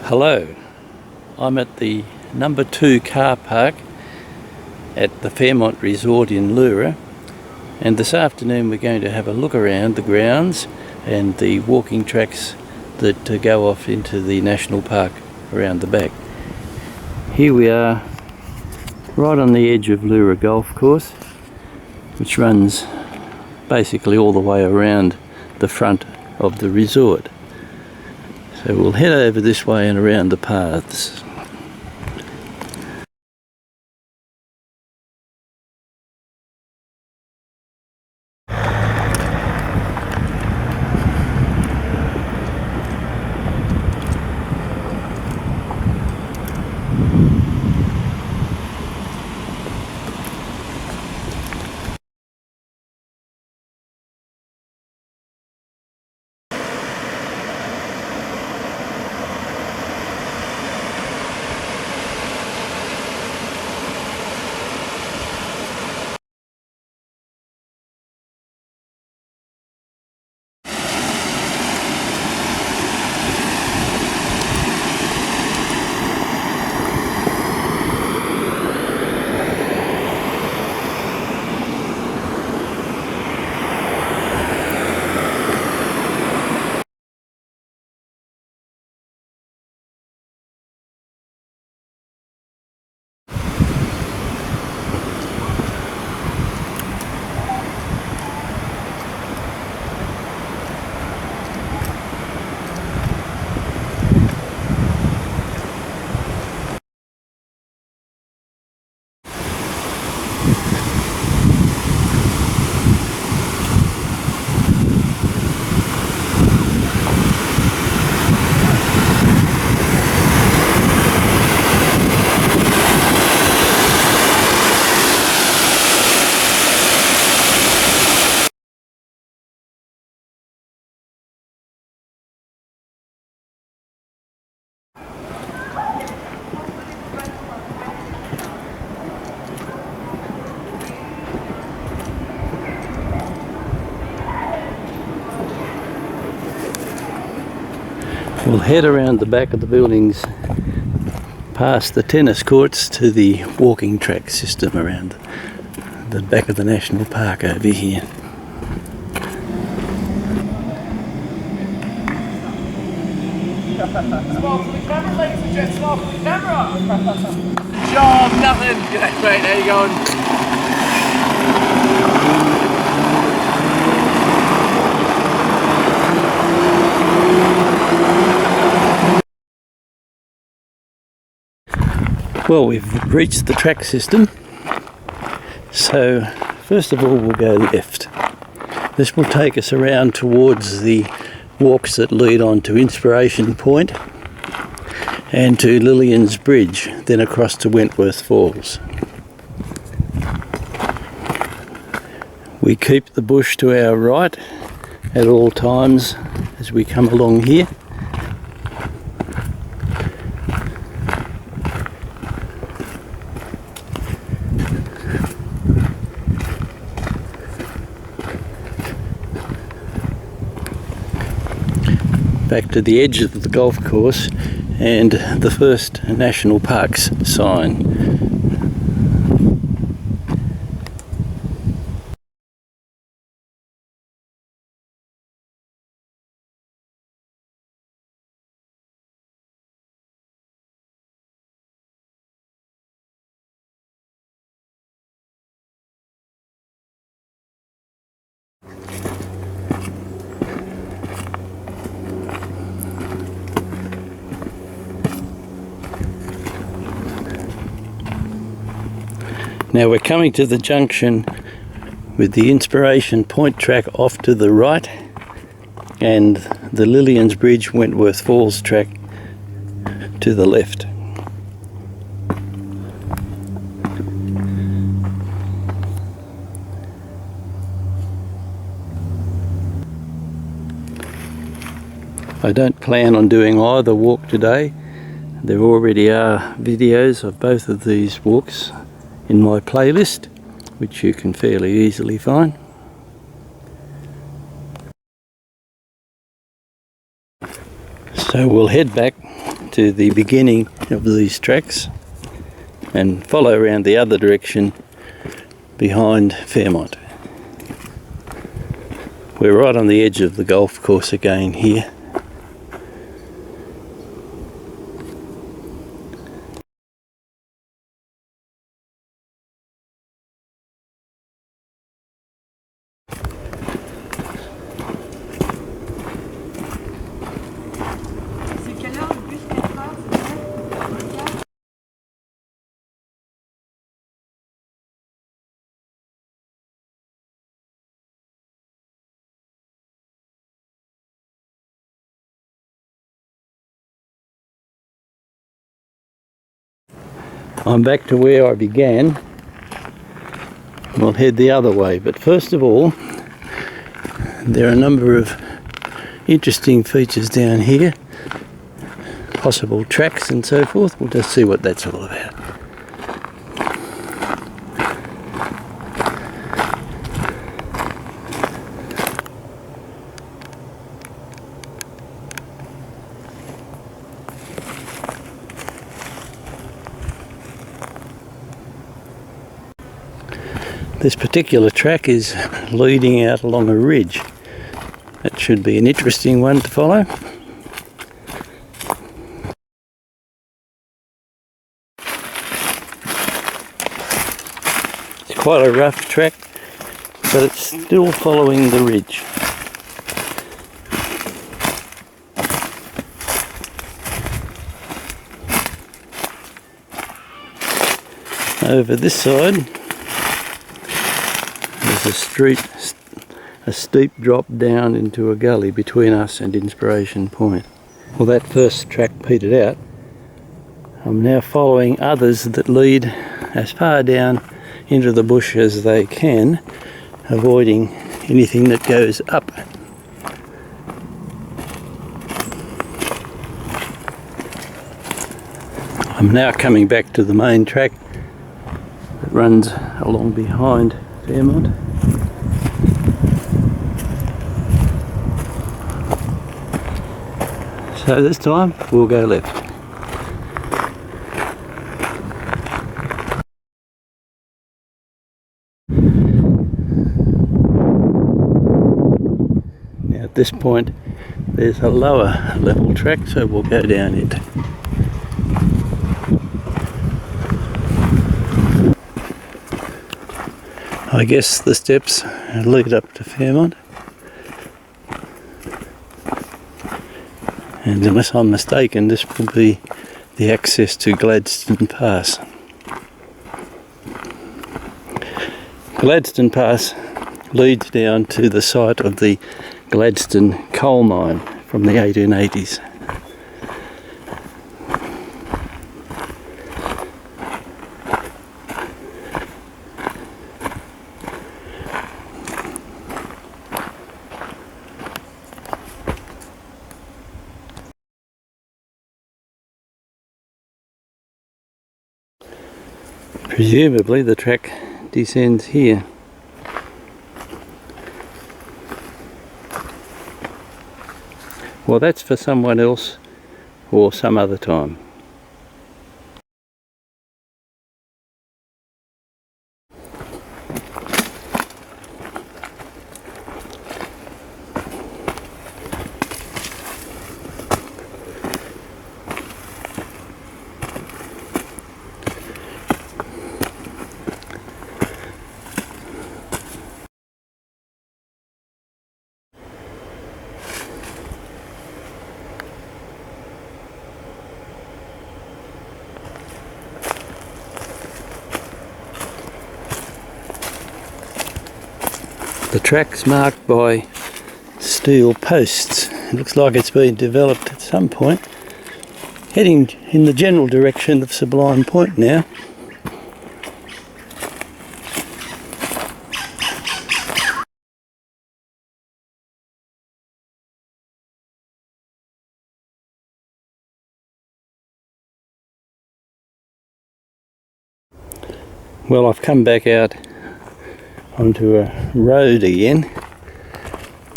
Hello, I'm at the number 2 car park at the Fairmont Resort in Leura, and this afternoon we're going to have a look around the grounds and the walking tracks that go off into the national park around the back. Here we are right on the edge of Leura Golf Course, which runs basically all the way around the front of the resort. So we'll head over this way and around the paths. We'll head around the back of the buildings, past the tennis courts to the walking track system around the back of the national park over here. Small for the camera, ladies and gents, small for the camera! Job, nothing! Yeah, right, there you go. Well, we've reached the track system, so first of all we'll go left. This will take us around towards the walks that lead on to Inspiration Point and to Lillian's Bridge, then across to Wentworth Falls. We keep the bush to our right at all times as we come along here. Back to the edge of the golf course and the first National Parks sign. Now we're coming to the junction with the Inspiration Point track off to the right and the Lillian's Bridge Wentworth Falls track to the left. I don't plan on doing either walk today. There already are videos of both of these walks in my playlist, which you can fairly easily find. So we'll head back to the beginning of these tracks and follow around the other direction behind Fairmont. We're right on the edge of the golf course again here. I'm back to where I began. We'll head the other way, but first of all, there are a number of interesting features down here, possible tracks and so forth. We'll just see what that's all about. This particular track is leading out along a ridge. That should be an interesting one to follow. It's quite a rough track, but it's still following the ridge. Over this side, a steep drop down into a gully between us and Inspiration Point. Well, that first track petered out. I'm now following others that lead as far down into the bush as they can, avoiding anything that goes up. I'm now coming back to the main track that runs along behind Fairmont. So this time we'll go left. Now at this point there's a lower level track, so we'll go down it. I guess the steps lead up to Fairmont. And unless I'm mistaken, this will be the access to Gladstone Pass. Gladstone Pass leads down to the site of the Gladstone coal mine from the 1880s. Presumably the track descends here. Well, that's for someone else or some other time. The track's marked by steel posts. It looks like it's been developed at some point. Heading in the general direction of Sublime Point now. Well, I've come back out onto a road again,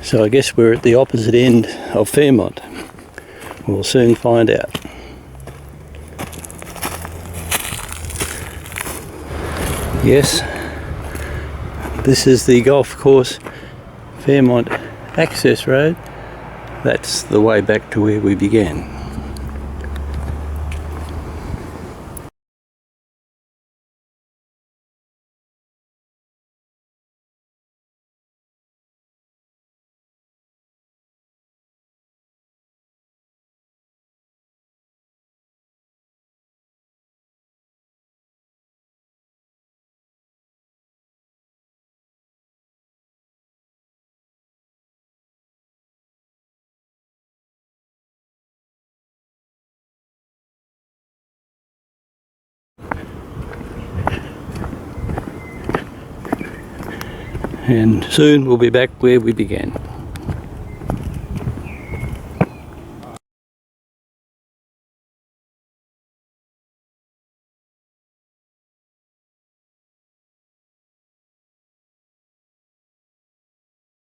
so I guess we're at the opposite end of Fairmont. We'll soon find out. Yes, this is the golf course Fairmont access road. That's the way back to where we began. And soon we'll be back where we began.